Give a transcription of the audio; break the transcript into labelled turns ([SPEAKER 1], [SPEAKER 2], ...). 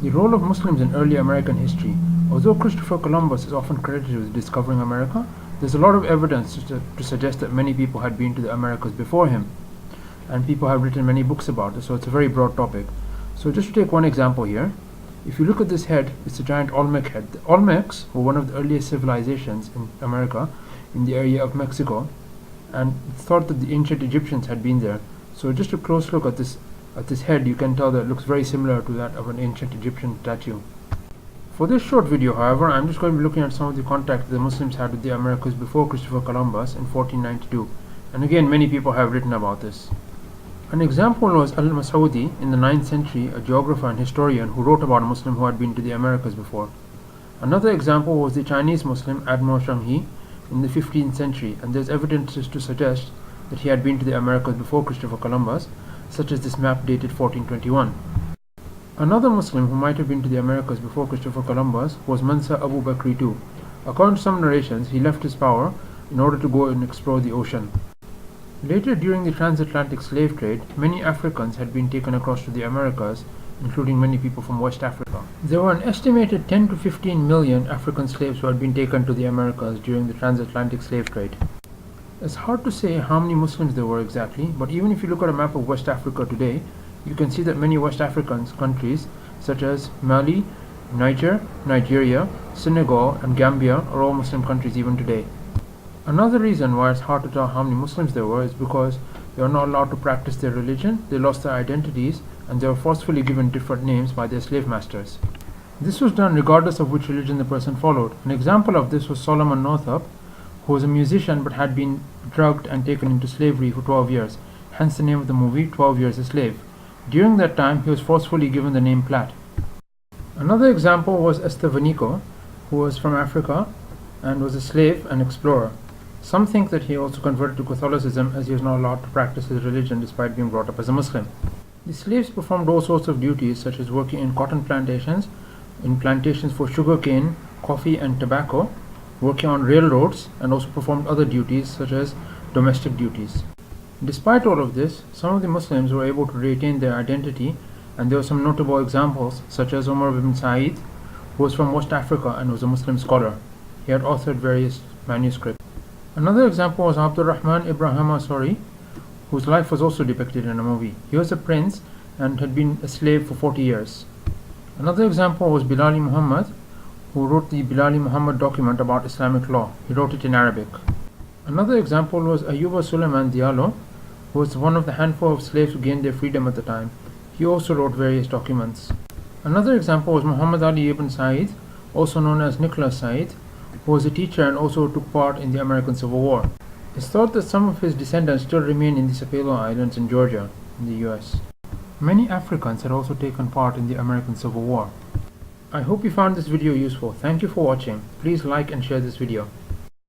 [SPEAKER 1] The role of Muslims in early American history. Although Christopher Columbus is often credited with discovering America, there's a lot of evidence to suggest that many people had been to the Americas before him, and people have written many books about it, so it's a very broad topic. So just to take one example here, if you look at this head, it's a giant Olmec head. The Olmecs were one of the earliest civilizations in America, in the area of Mexico, and it's thought that the ancient Egyptians had been there. So just a close look at this head, you can tell that it looks very similar to that of an ancient Egyptian statue. For this short video, however, I'm just going to be looking at some of the contact the Muslims had with the Americas before Christopher Columbus in 1492. And again, many people have written about this. An example was Al-Masaudi in the 9th century, a geographer and historian who wrote about a Muslim who had been to the Americas before. Another example was the Chinese Muslim Admiral Zheng He in the 15th century, and there's evidence to suggest that he had been to the Americas before Christopher Columbus, such as this map dated 1421. Another Muslim who might have been to the Americas before Christopher Columbus was Mansa Abu Bakr II. According to some narrations, he left his power in order to go and explore the ocean. Later, during the transatlantic slave trade, many Africans had been taken across to the Americas, including many people from West Africa. There were an estimated 10 to 15 million African slaves who had been taken to the Americas during the transatlantic slave trade. It's hard to say how many Muslims there were exactly, but even if you look at a map of West Africa today, you can see that many West African countries, such as Mali, Niger, Nigeria, Senegal, and Gambia, are all Muslim countries even today. Another reason why it's hard to tell how many Muslims there were is because they were not allowed to practice their religion, they lost their identities, and they were forcefully given different names by their slave masters. This was done regardless of which religion the person followed. An example of this was Solomon Northup, who was a musician but had been drugged and taken into slavery for 12 years, hence the name of the movie 12 Years a Slave. During that time, he was forcefully given the name Platt. Another example was Estevanico, who was from Africa and was a slave and explorer. Some think that he also converted to Catholicism as he was not allowed to practice his religion despite being brought up as a Muslim. The slaves performed all sorts of duties such as working in cotton plantations, in plantations for sugar cane, coffee and tobacco, working on railroads, and also performed other duties such as domestic duties. Despite all of this, some of the Muslims were able to retain their identity, and there were some notable examples such as Umar ibn Sa'id, who was from West Africa and was a Muslim scholar. He had authored various manuscripts. Another example was Abdurrahman Ibrahim Asori, whose life was also depicted in a movie. He was a prince and had been a slave for 40 years. Another example was Bilali Muhammad, who wrote the Bilali Muhammad document about Islamic law. He wrote it in Arabic. Another example was Ayuba Suleiman Diallo, who was one of the handful of slaves who gained their freedom at the time. He also wrote various documents. Another example was Muhammad Ali ibn Said, also known as Nicholas Said, who was a teacher and also took part in the American Civil War. It's thought that some of his descendants still remain in the Sapelo Islands in Georgia, in the US. Many Africans had also taken part in the American Civil War. I hope you found this video useful. Thank you for watching. Please like and share this video.